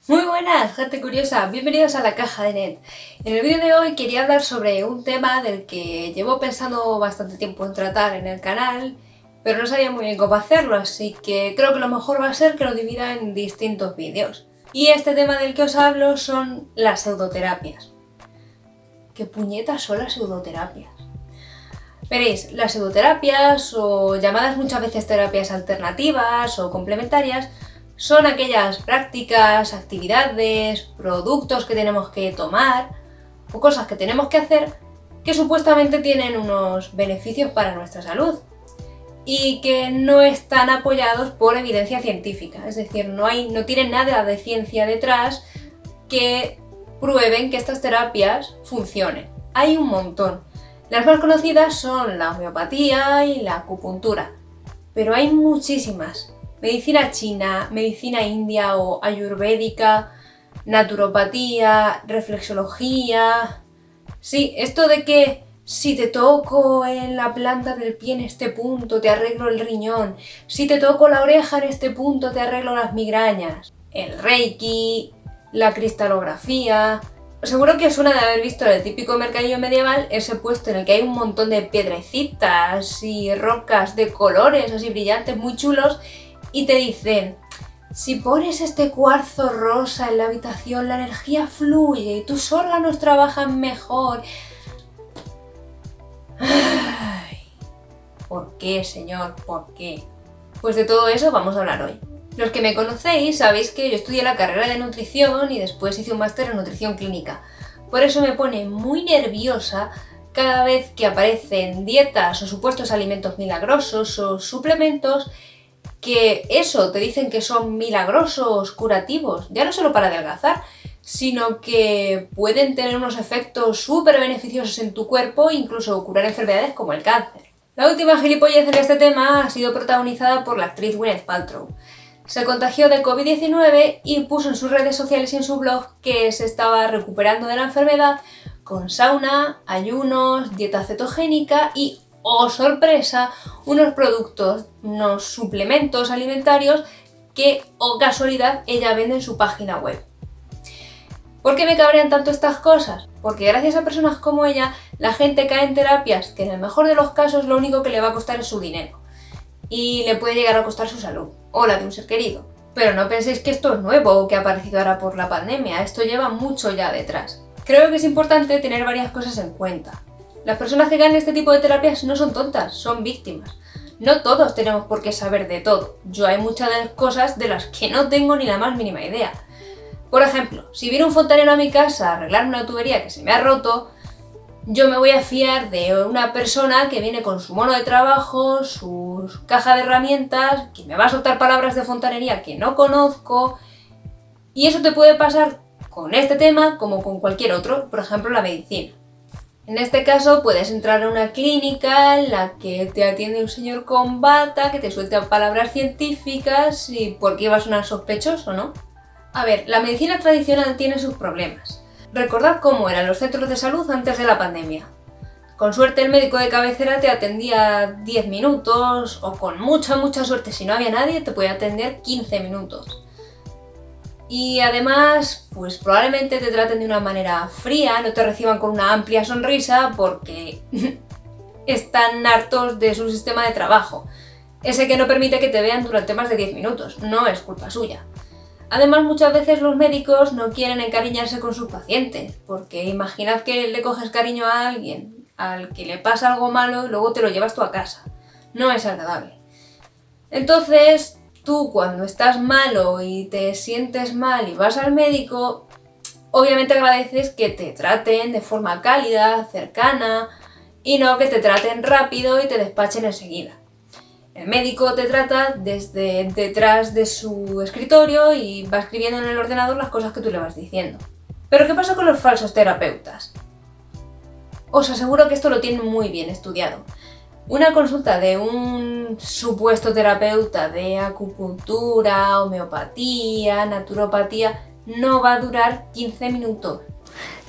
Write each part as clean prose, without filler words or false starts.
Muy buenas, gente curiosa, bienvenidos a la Caja de Net. En el vídeo de hoy quería hablar sobre un tema del que llevo pensando bastante tiempo en tratar en el canal, pero no sabía muy bien cómo hacerlo, así que creo que lo mejor va a ser que lo divida en distintos vídeos. Y este tema del que os hablo son las pseudoterapias. ¿Qué puñetas son las pseudoterapias? Veréis, las pseudoterapias, o llamadas muchas veces terapias alternativas o complementarias, son aquellas prácticas, actividades, productos que tenemos que tomar o cosas que tenemos que hacer que supuestamente tienen unos beneficios para nuestra salud y que no están apoyados por evidencia científica, es decir, no tienen nada de ciencia detrás que prueben que estas terapias funcionen. Hay un montón. Las más conocidas son la homeopatía y la acupuntura, pero hay muchísimas. Medicina china, medicina india o ayurvédica, naturopatía, reflexología. Sí, esto de que si te toco en la planta del pie en este punto te arreglo el riñón, si te toco la oreja en este punto te arreglo las migrañas. El reiki, la cristalografía. Seguro que os suena de haber visto en el típico mercadillo medieval ese puesto en el que hay un montón de piedrecitas y rocas de colores así brillantes muy chulos. Y te dicen, si pones este cuarzo rosa en la habitación, la energía fluye y tus órganos trabajan mejor. Ay, ¿por qué, señor? ¿Por qué? Pues de todo eso vamos a hablar hoy. Los que me conocéis sabéis que yo estudié la carrera de nutrición y después hice un máster en nutrición clínica. Por eso me pone muy nerviosa cada vez que aparecen dietas o supuestos alimentos milagrosos o suplementos que eso te dicen que son milagrosos, curativos, ya no solo para adelgazar, sino que pueden tener unos efectos súper beneficiosos en tu cuerpo e incluso curar enfermedades como el cáncer. La última gilipollez en este tema ha sido protagonizada por la actriz Gwyneth Paltrow. Se contagió de COVID-19 y puso en sus redes sociales y en su blog que se estaba recuperando de la enfermedad con sauna, ayunos, dieta cetogénica y, ¡oh sorpresa!, unos productos, unos suplementos alimentarios que, oh casualidad, ella vende en su página web. ¿Por qué me cabrean tanto estas cosas? Porque gracias a personas como ella, la gente cae en terapias que en el mejor de los casos lo único que le va a costar es su dinero. Y le puede llegar a costar su salud, o la de un ser querido. Pero no penséis que esto es nuevo o que ha aparecido ahora por la pandemia, esto lleva mucho ya detrás. Creo que es importante tener varias cosas en cuenta. Las personas que caen en este tipo de terapias no son tontas, son víctimas. No todos tenemos por qué saber de todo. Yo hay muchas cosas de las que no tengo ni la más mínima idea. Por ejemplo, si viene un fontanero a mi casa a arreglar una tubería que se me ha roto, yo me voy a fiar de una persona que viene con su mono de trabajo, su caja de herramientas, que me va a soltar palabras de fontanería que no conozco. Y eso te puede pasar con este tema como con cualquier otro, por ejemplo la medicina. En este caso puedes entrar a una clínica en la que te atiende un señor con bata, que te suelta palabras científicas y porque va a sonar sospechoso, ¿no? A ver, la medicina tradicional tiene sus problemas. Recordad cómo eran los centros de salud antes de la pandemia. Con suerte el médico de cabecera te atendía 10 minutos o con mucha suerte, si no había nadie, te podía atender 15 minutos. Y además, pues probablemente te traten de una manera fría, no te reciban con una amplia sonrisa porque están hartos de su sistema de trabajo. Ese que no permite que te vean durante más de 10 minutos, no es culpa suya. Además, muchas veces los médicos no quieren encariñarse con sus pacientes, porque imaginad que le coges cariño a alguien al que le pasa algo malo y luego te lo llevas tú a casa. No es agradable. Entonces, tú cuando estás malo y te sientes mal y vas al médico, obviamente agradeces que te traten de forma cálida, cercana y no que te traten rápido y te despachen enseguida. El médico te trata desde detrás de su escritorio y va escribiendo en el ordenador las cosas que tú le vas diciendo. ¿Pero qué pasa con los falsos terapeutas? Os aseguro que esto lo tienen muy bien estudiado. Una consulta de un supuesto terapeuta de acupuntura, homeopatía, naturopatía, no va a durar 15 minutos.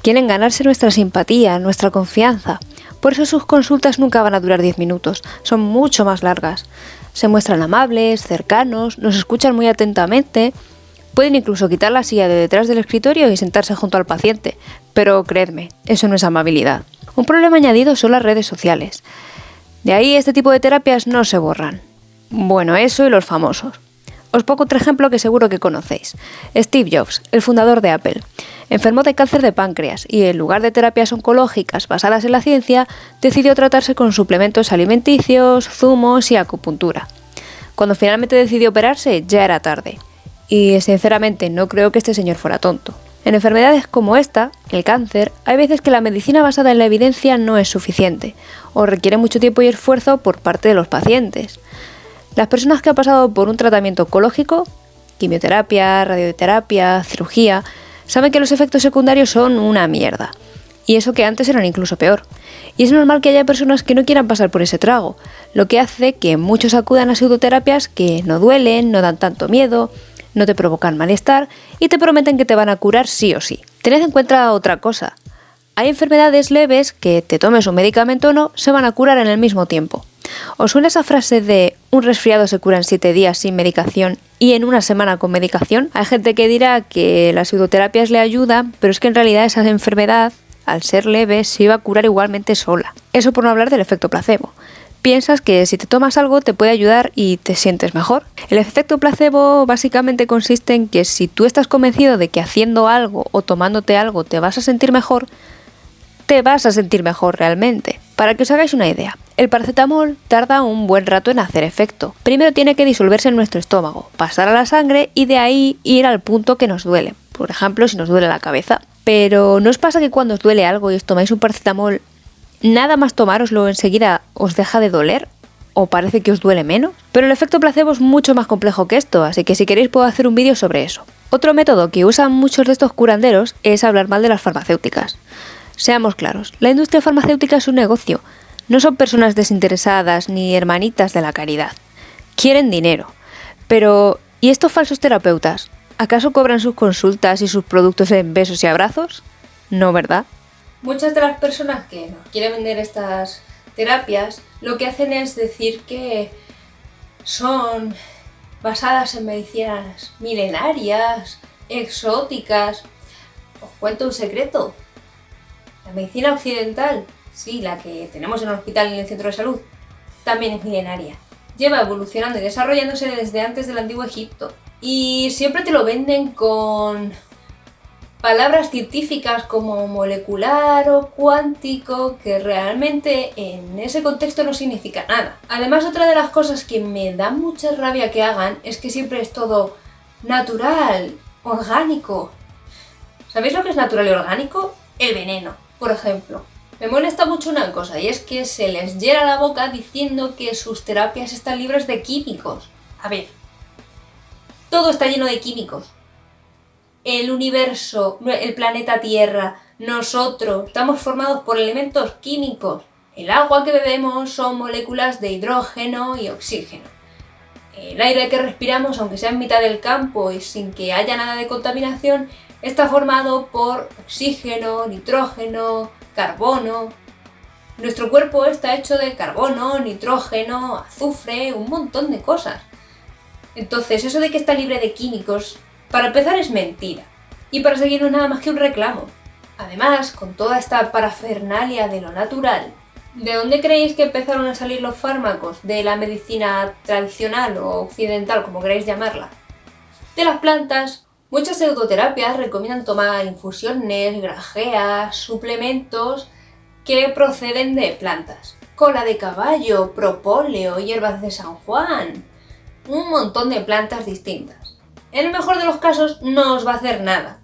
Quieren ganarse nuestra simpatía, nuestra confianza. Por eso sus consultas nunca van a durar 10 minutos, son mucho más largas. Se muestran amables, cercanos, nos escuchan muy atentamente, Pueden incluso quitar la silla de detrás del escritorio y sentarse junto al paciente, pero creedme, eso no es amabilidad. Un problema añadido son las redes sociales. De ahí este tipo de terapias no se borran. Bueno, eso y los famosos. Os pongo otro ejemplo que seguro que conocéis. Steve Jobs, el fundador de Apple, enfermó de cáncer de páncreas y en lugar de terapias oncológicas basadas en la ciencia, decidió tratarse con suplementos alimenticios, zumos y acupuntura. Cuando finalmente decidió operarse, ya era tarde. Y sinceramente no creo que este señor fuera tonto. En enfermedades como esta, el cáncer, hay veces que la medicina basada en la evidencia no es suficiente, o requiere mucho tiempo y esfuerzo por parte de los pacientes. Las personas que han pasado por un tratamiento oncológico, quimioterapia, radioterapia, cirugía, saben que los efectos secundarios son una mierda. Y eso que antes eran incluso peor. Y es normal que haya personas que no quieran pasar por ese trago, lo que hace que muchos acudan a pseudoterapias que no duelen, no dan tanto miedo, no te provocan malestar y te prometen que te van a curar sí o sí. Tened en cuenta otra cosa. Hay enfermedades leves que te tomes un medicamento o no, se van a curar en el mismo tiempo. ¿Os suena esa frase de un resfriado se cura en 7 días sin medicación y en una semana con medicación? Hay gente que dirá que las pseudoterapias le ayudan, pero es que en realidad esa enfermedad, al ser leve, se iba a curar igualmente sola. Eso por no hablar del efecto placebo. Piensas que si te tomas algo te puede ayudar y te sientes mejor. El efecto placebo básicamente consiste en que si tú estás convencido de que haciendo algo o tomándote algo te vas a sentir mejor realmente. Para que os hagáis una idea, el paracetamol tarda un buen rato en hacer efecto. Primero tiene que disolverse en nuestro estómago, pasar a la sangre y de ahí ir al punto que nos duele. Por ejemplo, si nos duele la cabeza. Pero ¿no os pasa que cuando os duele algo y os tomáis un paracetamol, nada más tomároslo enseguida os deja de doler? ¿O parece que os duele menos? Pero el efecto placebo es mucho más complejo que esto, así que si queréis puedo hacer un vídeo sobre eso. Otro método que usan muchos de estos curanderos es hablar mal de las farmacéuticas. Seamos claros, la industria farmacéutica es un negocio. No son personas desinteresadas ni hermanitas de la caridad. Quieren dinero. Pero, ¿y estos falsos terapeutas? ¿Acaso cobran sus consultas y sus productos en besos y abrazos? No, ¿verdad? Muchas de las personas que nos quieren vender estas terapias lo que hacen es decir que son basadas en medicinas milenarias, exóticas. Os cuento un secreto. La medicina occidental, sí, la que tenemos en el hospital y en el centro de salud, también es milenaria. Lleva evolucionando y desarrollándose desde antes del antiguo Egipto. Y siempre te lo venden con palabras científicas como molecular o cuántico, que realmente en ese contexto no significa nada. Además, otra de las cosas que me da mucha rabia que hagan es que siempre es todo natural, orgánico. ¿Sabéis lo que es natural y orgánico? El veneno. Por ejemplo, me molesta mucho una cosa y es que se les llena la boca diciendo que sus terapias están libres de químicos. A ver, todo está lleno de químicos. El universo, el planeta Tierra, nosotros, estamos formados por elementos químicos. El agua que bebemos son moléculas de hidrógeno y oxígeno. El aire que respiramos, aunque sea en mitad del campo y sin que haya nada de contaminación, está formado por oxígeno, nitrógeno, carbono. Nuestro cuerpo está hecho de carbono, nitrógeno, azufre, un montón de cosas. Entonces, eso de que está libre de químicos, para empezar es mentira. Y para seguir no es nada más que un reclamo. Además, con toda esta parafernalia de lo natural, ¿de dónde creéis que empezaron a salir los fármacos? ¿De la medicina tradicional o occidental, como queráis llamarla? De las plantas. Muchas pseudoterapias recomiendan tomar infusiones, grajeas, suplementos que proceden de plantas. Cola de caballo, propóleo, hierbas de San Juan, un montón de plantas distintas. En el mejor de los casos no os va a hacer nada.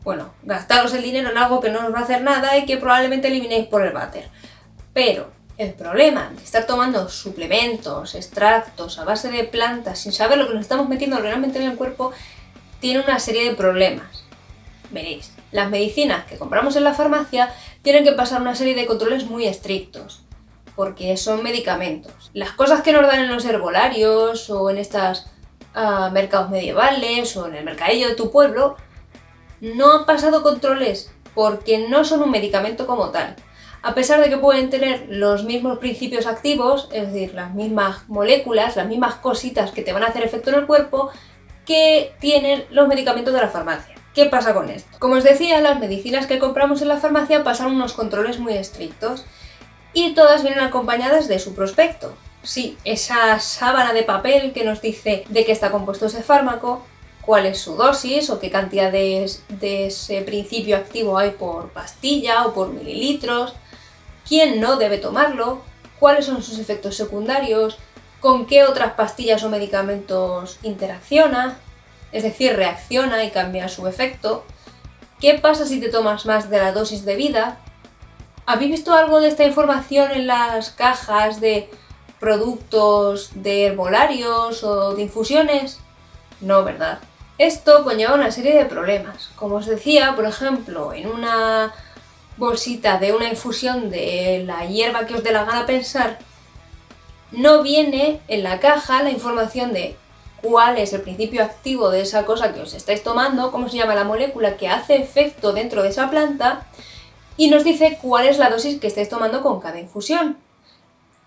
Bueno, gastaros el dinero en algo que no os va a hacer nada y que probablemente eliminéis por el váter. Pero el problema de estar tomando suplementos, extractos a base de plantas sin saber lo que nos estamos metiendo realmente en el cuerpo tiene una serie de problemas. Veréis, las medicinas que compramos en la farmacia tienen que pasar una serie de controles muy estrictos, porque son medicamentos. Las cosas que nos dan en los herbolarios o en estos mercados medievales o en el mercadillo de tu pueblo no han pasado controles porque no son un medicamento como tal. A pesar de que pueden tener los mismos principios activos, es decir, las mismas moléculas, las mismas cositas que te van a hacer efecto en el cuerpo, que tienen los medicamentos de la farmacia. ¿Qué pasa con esto? Como os decía, las medicinas que compramos en la farmacia pasan unos controles muy estrictos y todas vienen acompañadas de su prospecto. Sí, esa sábana de papel que nos dice de qué está compuesto ese fármaco, cuál es su dosis o qué cantidad de ese principio activo hay por pastilla o por mililitros, quién no debe tomarlo, cuáles son sus efectos secundarios, con qué otras pastillas o medicamentos interacciona, es decir, reacciona y cambia su efecto, qué pasa si te tomas más de la dosis debida. ¿Habéis visto algo de esta información en las cajas de productos de herbolarios o de infusiones? No, ¿verdad? Esto conlleva una serie de problemas. Como os decía, por ejemplo, en una bolsita de una infusión de la hierba que os dé la gana pensar, no viene en la caja la información de cuál es el principio activo de esa cosa que os estáis tomando, cómo se llama la molécula que hace efecto dentro de esa planta, y nos dice cuál es la dosis que estáis tomando con cada infusión.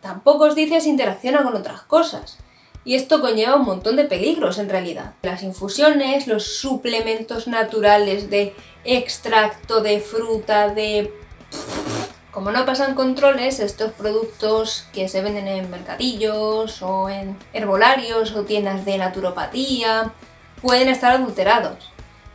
Tampoco os dice si interacciona con otras cosas. Y esto conlleva un montón de peligros en realidad. Las infusiones, los suplementos naturales de extracto de fruta, Como no pasan controles, estos productos que se venden en mercadillos o en herbolarios o tiendas de naturopatía pueden estar adulterados.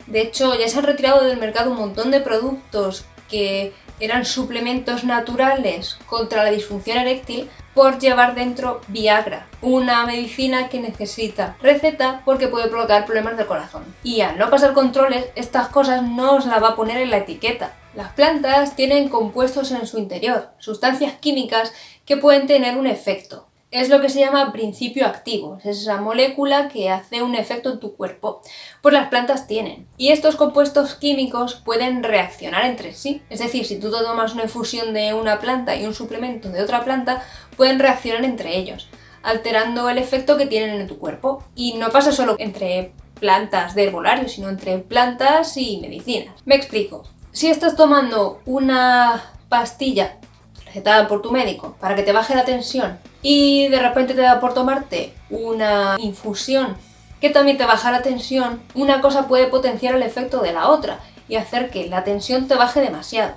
De hecho, ya se han retirado del mercado un montón de productos que eran suplementos naturales contra la disfunción eréctil por llevar dentro Viagra, una medicina que necesita receta porque puede provocar problemas del corazón. Y al no pasar controles, estas cosas no os las va a poner en la etiqueta. Las plantas tienen compuestos en su interior, sustancias químicas que pueden tener un efecto. Es lo que se llama principio activo, es esa molécula que hace un efecto en tu cuerpo. Pues las plantas tienen. Y estos compuestos químicos pueden reaccionar entre sí. Es decir, si tú te tomas una infusión de una planta y un suplemento de otra planta, pueden reaccionar entre ellos, alterando el efecto que tienen en tu cuerpo. Y no pasa solo entre plantas de herbolario, sino entre plantas y medicinas. Me explico. Si estás tomando una pastilla recetada por tu médico para que te baje la tensión y de repente te da por tomarte una infusión que también te baja la tensión, una cosa puede potenciar el efecto de la otra y hacer que la tensión te baje demasiado.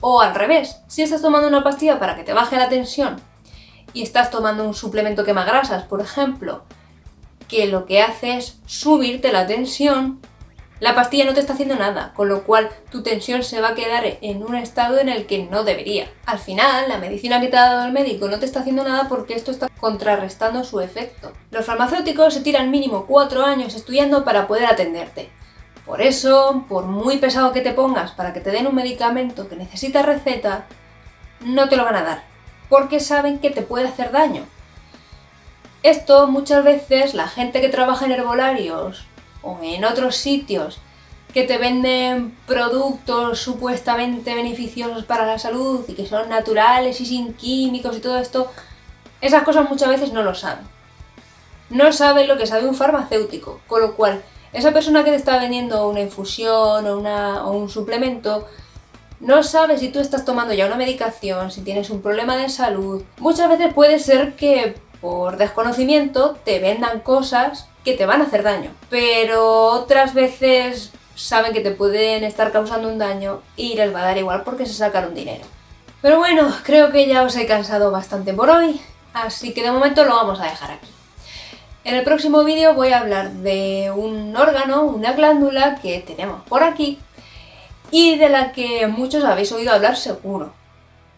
O al revés, si estás tomando una pastilla para que te baje la tensión y estás tomando un suplemento quemagrasas, por ejemplo, que lo que hace es subirte la tensión, la pastilla no te está haciendo nada, con lo cual tu tensión se va a quedar en un estado en el que no debería. Al final, la medicina que te ha dado el médico no te está haciendo nada porque esto está contrarrestando su efecto. Los farmacéuticos se tiran mínimo 4 años estudiando para poder atenderte. Por eso, por muy pesado que te pongas para que te den un medicamento que necesita receta, no te lo van a dar, porque saben que te puede hacer daño. Esto muchas veces la gente que trabaja en herbolarios o en otros sitios que te venden productos supuestamente beneficiosos para la salud y que son naturales y sin químicos y todo esto, esas cosas muchas veces no lo saben. No saben lo que sabe un farmacéutico, con lo cual esa persona que te está vendiendo una infusión o un suplemento no sabe si tú estás tomando ya una medicación, si tienes un problema de salud. Muchas veces puede ser que por desconocimiento te vendan cosas que te van a hacer daño, pero otras veces saben que te pueden estar causando un daño y les va a dar igual porque se sacaron dinero. Pero bueno, creo que ya os he cansado bastante por hoy, así que de momento lo vamos a dejar aquí. En el próximo vídeo voy a hablar de un órgano, una glándula que tenemos por aquí y de la que muchos habéis oído hablar seguro.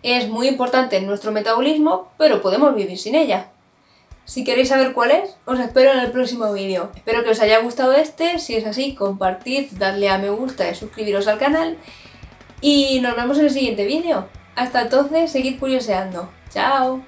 Es muy importante en nuestro metabolismo, pero podemos vivir sin ella. Si queréis saber cuál es, os espero en el próximo vídeo. Espero que os haya gustado este, si es así, compartid, dadle a me gusta y suscribiros al canal. Y nos vemos en el siguiente vídeo. Hasta entonces, seguid curioseando. ¡Chao!